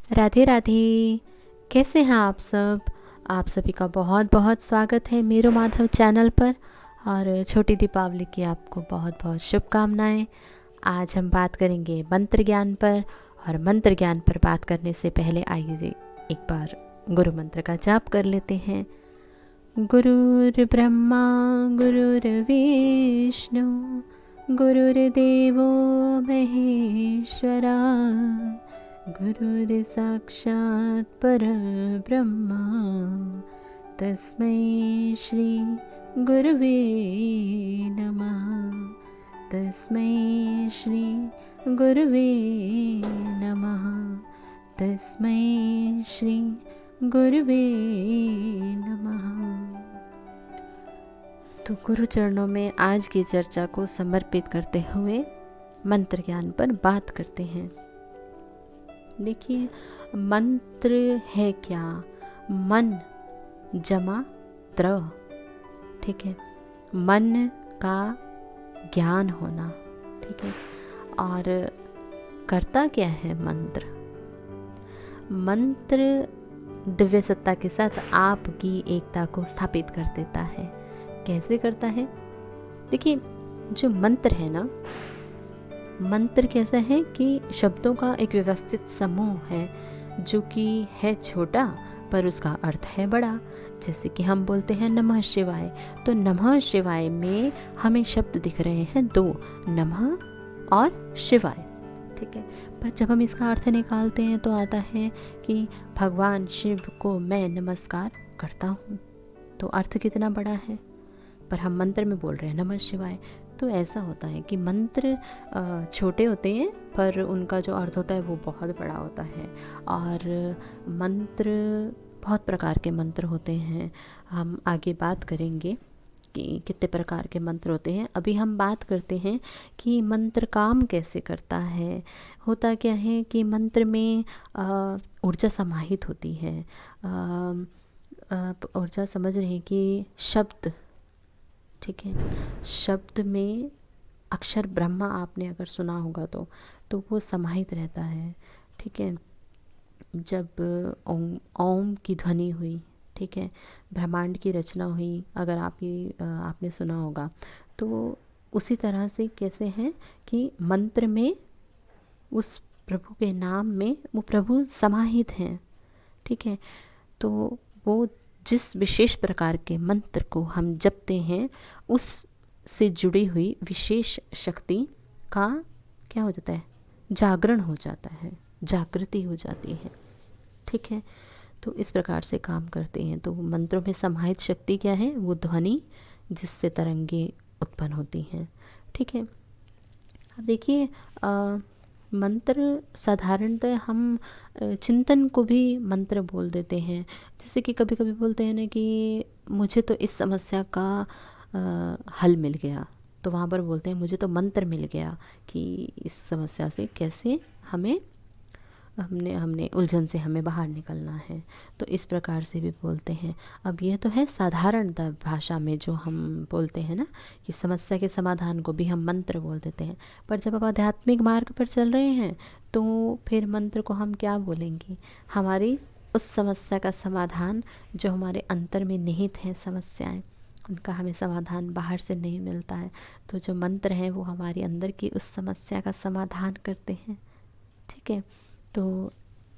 राधे राधे। कैसे हैं आप सब? आप सभी का बहुत बहुत स्वागत है मेरो माधव चैनल पर। और छोटी दीपावली की आपको बहुत बहुत शुभकामनाएं। आज हम बात करेंगे मंत्र ज्ञान पर। और मंत्र ज्ञान पर बात करने से पहले आइए एक बार गुरु मंत्र का जाप कर लेते हैं। गुरुर्ब्रह्मा गुरुर्विष्णु गुरुर्देवो महेश्वरा गुरुर्साक्षात् परब्रह्मा तस्मै श्री गुरुवे नमः। तस्मै श्री गुरुवे नमः। तस्मै श्री गुरुवे नमः। तो गुरु चरणों में आज की चर्चा को समर्पित करते हुए मंत्र ज्ञान पर बात करते हैं। देखिए, मंत्र है क्या? मन जमा त्र, ठीक है, मन का ज्ञान होना, ठीक है। और करता क्या है मंत्र? मंत्र दिव्य सत्ता के साथ आपकी एकता को स्थापित कर देता है। कैसे करता है? देखिए, जो मंत्र है ना, मंत्र कैसा है कि शब्दों का एक व्यवस्थित समूह है जो कि है छोटा पर उसका अर्थ है बड़ा। जैसे कि हम बोलते हैं नमः शिवाय, तो नमः शिवाय में हमें शब्द दिख रहे हैं दो, नमः और शिवाय, ठीक है। पर जब हम इसका अर्थ निकालते हैं तो आता है कि भगवान शिव को मैं नमस्कार करता हूँ। तो अर्थ कितना बड़ा है, पर हम मंत्र में बोल रहे हैं नमः शिवाय। तो ऐसा होता है कि मंत्र छोटे होते हैं पर उनका जो अर्थ होता है वो बहुत बड़ा होता है। और मंत्र बहुत प्रकार के मंत्र होते हैं। हम आगे बात करेंगे कि कितने प्रकार के मंत्र होते हैं। अभी हम बात करते हैं कि मंत्र काम कैसे करता है। होता क्या है कि मंत्र में ऊर्जा समाहित होती है। ऊर्जा समझ रहे हैं कि शब्द, ठीक है, शब्द में अक्षर ब्रह्मा आपने अगर सुना होगा तो वो समाहित रहता है, ठीक है। जब ओम की ध्वनि हुई, ठीक है, ब्रह्मांड की रचना हुई, अगर आपने सुना होगा, तो उसी तरह से कैसे है कि मंत्र में उस प्रभु के नाम में वो प्रभु समाहित हैं, ठीक है। तो वो जिस विशेष प्रकार के मंत्र को हम जपते हैं उस से जुड़ी हुई विशेष शक्ति का क्या हो जाता है, जागरण हो जाता है, जागृति हो जाती है, ठीक है। तो इस प्रकार से काम करते हैं। तो मंत्रों में समाहित शक्ति क्या है? वो ध्वनि जिससे तरंगे उत्पन्न होती हैं, ठीक है। अब देखिए, मंत्र साधारणतः हम चिंतन को भी मंत्र बोल देते हैं। जैसे कि कभी कभी बोलते हैं ना कि मुझे तो इस समस्या का हल मिल गया, तो वहाँ पर बोलते हैं मुझे तो मंत्र मिल गया कि इस समस्या से कैसे हमने उलझन से हमें बाहर निकलना है। तो इस प्रकार से भी बोलते हैं। अब ये तो है साधारणतः भाषा में जो हम बोलते हैं ना कि समस्या के समाधान को भी हम मंत्र बोल देते हैं। पर जब आप आध्यात्मिक मार्ग पर चल रहे हैं तो फिर मंत्र को हम क्या बोलेंगे? हमारी उस समस्या का समाधान जो हमारे अंतर में निहित हैं समस्याएं, उनका हमें समाधान बाहर से नहीं मिलता है। तो जो मंत्र हैं वो हमारी अंदर की उस समस्या का समाधान करते हैं, ठीक है। तो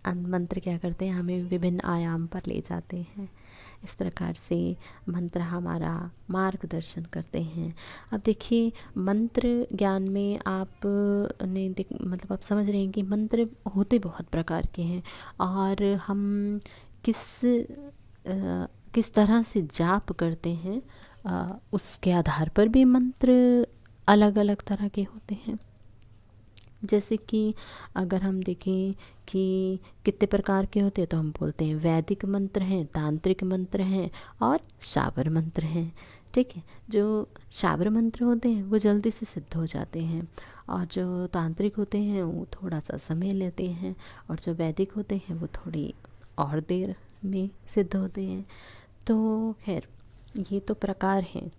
मंत्र क्या करते हैं? हमें विभिन्न आयाम पर ले जाते हैं। इस प्रकार से मंत्र हमारा मार्गदर्शन करते हैं। अब देखिए, मंत्र ज्ञान में मतलब आप समझ रहे हैं कि मंत्र होते बहुत प्रकार के हैं और हम किस तरह से जाप करते हैं उसके आधार पर भी मंत्र अलग अलग तरह के होते हैं। जैसे कि अगर हम देखें कि कितने प्रकार के होते हैं तो हम बोलते हैं वैदिक मंत्र हैं, तांत्रिक मंत्र हैं और शाबर मंत्र हैं, ठीक है। जो शाबर मंत्र होते हैं वो जल्दी से सिद्ध हो जाते हैं और जो तांत्रिक होते हैं वो थोड़ा सा समय लेते हैं और जो वैदिक होते हैं वो थोड़ी और देर में सिद्ध होते हैं। तो खैर ये तो प्रकार हैं।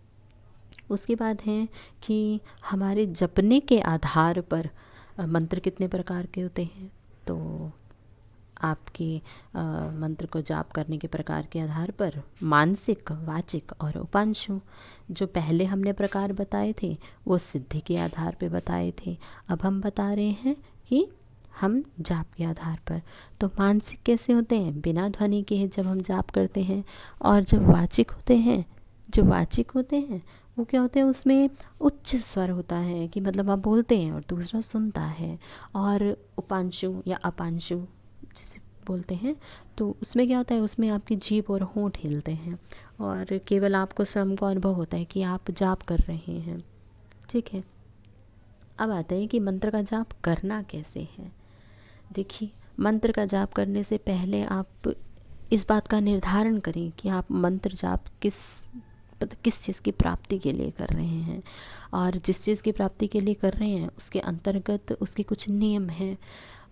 उसके बाद हैं कि हमारे जपने के आधार पर मंत्र कितने प्रकार के होते हैं। तो आपके मंत्र को जाप करने के प्रकार के आधार पर मानसिक, वाचिक और उपांशु, जो पहले हमने प्रकार बताए थे वो सिद्धि के आधार पे बताए थे। अब हम बता रहे हैं कि हम जाप के आधार पर। तो मानसिक कैसे होते हैं? बिना ध्वनि के जब हम जाप करते हैं। और जब वाचिक होते हैं, जो वाचिक होते हैं वो क्या होते हैं, उसमें उच्च स्वर होता है कि मतलब आप बोलते हैं और दूसरा सुनता है। और उपांशु या अपांशु जिसे बोलते हैं, तो उसमें क्या होता है, उसमें आपकी जीभ और होंठ हिलते हैं और केवल आपको स्वयं को अनुभव होता है कि आप जाप कर रहे हैं। ठीक है, अब आता है कि मंत्र का जाप करना कैसे है। देखिए, मंत्र का जाप करने से पहले आप इस बात का निर्धारण करें कि आप मंत्र जाप किस चीज़ की प्राप्ति के लिए कर रहे हैं। और जिस चीज़ की प्राप्ति के लिए कर रहे हैं उसके अंतर्गत उसके कुछ नियम हैं,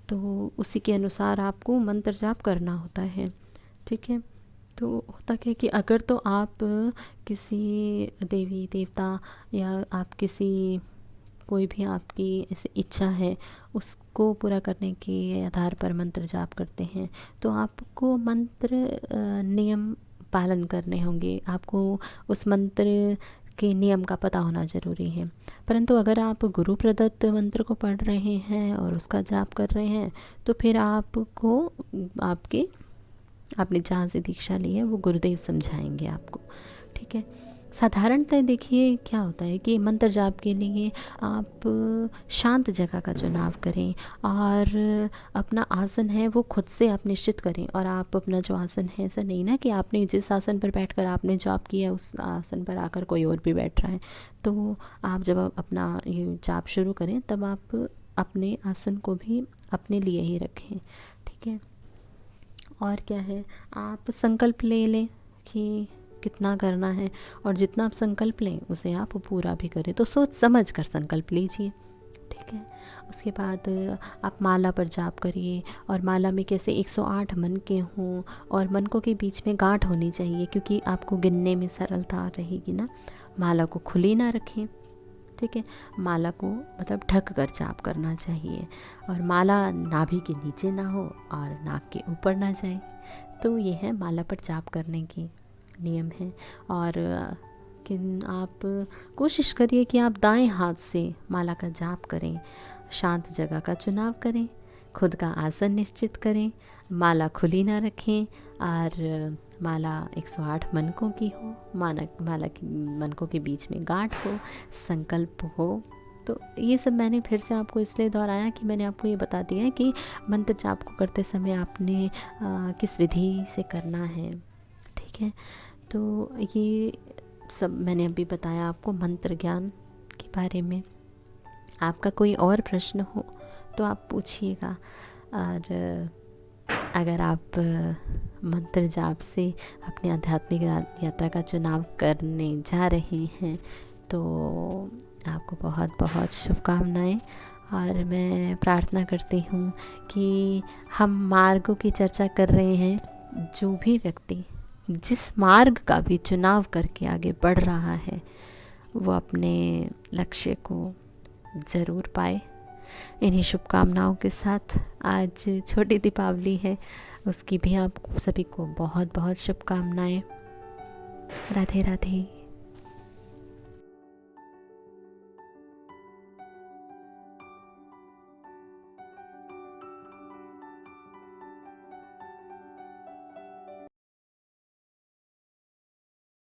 तो उसी के अनुसार आपको मंत्र जाप करना होता है। ठीक है, तो होता क्या है कि अगर तो आप किसी देवी देवता या आप किसी कोई भी आपकी ऐसी इच्छा है उसको पूरा करने के आधार पर मंत्र जाप करते हैं, तो आपको मंत्र नियम पालन करने होंगे, आपको उस मंत्र के नियम का पता होना ज़रूरी है। परंतु अगर आप गुरु प्रदत्त मंत्र को पढ़ रहे हैं और उसका जाप कर रहे हैं, तो फिर आपको आपने जहाँ से दीक्षा ली है वो गुरुदेव समझाएंगे आपको। ठीक है, साधारणतः देखिए क्या होता है कि मंत्र जाप के लिए आप शांत जगह का चुनाव करें और अपना आसन है वो खुद से आप निश्चित करें। और आप अपना जो आसन है, ऐसा नहीं ना कि आपने जिस आसन पर बैठकर आपने जाप किया उस आसन पर आकर कोई और भी बैठ रहा है। तो आप जब अपना ये जाप शुरू करें तब आप अपने आसन को भी अपने लिए ही रखें। ठीक है, और क्या है, आप संकल्प ले लें कि कितना करना है, और जितना आप संकल्प लें उसे आप पूरा भी करें। तो सोच समझ कर संकल्प लीजिए। ठीक है, उसके बाद आप माला पर जाप करिए। और माला में कैसे 108 मन के हों और मनकों के बीच में गांठ होनी चाहिए, क्योंकि आपको गिनने में सरलता रहेगी ना। माला को खुली ना रखें। ठीक है, माला को मतलब ढक कर जाप करना चाहिए, और माला नाभि के नीचे ना हो और नाक के ऊपर ना जाए। तो ये है माला पर जाप करने के नियम हैं। और कि आप कोशिश करिए कि आप दाएं हाथ से माला का जाप करें, शांत जगह का चुनाव करें, खुद का आसन निश्चित करें, माला खुली ना रखें, और माला 108 मनकों की हो, माला की मनकों के बीच में गांठ हो, संकल्प हो। तो ये सब मैंने फिर से आपको इसलिए दोहराया कि मैंने आपको ये बता दिया है कि मंत्र जाप को करते समय आपने किस विधि से करना है। ठीक है, तो ये सब मैंने अभी बताया आपको मंत्र ज्ञान के बारे में। आपका कोई और प्रश्न हो तो आप पूछिएगा। और अगर आप मंत्र जाप से अपनी आध्यात्मिक यात्रा का चुनाव करने जा रहे हैं तो आपको बहुत बहुत शुभकामनाएं। और मैं प्रार्थना करती हूँ कि हम मार्गों की चर्चा कर रहे हैं, जो भी व्यक्ति जिस मार्ग का भी चुनाव करके आगे बढ़ रहा है वो अपने लक्ष्य को ज़रूर पाए। इन्हीं शुभकामनाओं के साथ आज छोटी दीपावली है, उसकी भी आप सभी को बहुत बहुत शुभकामनाएं। राधे राधे।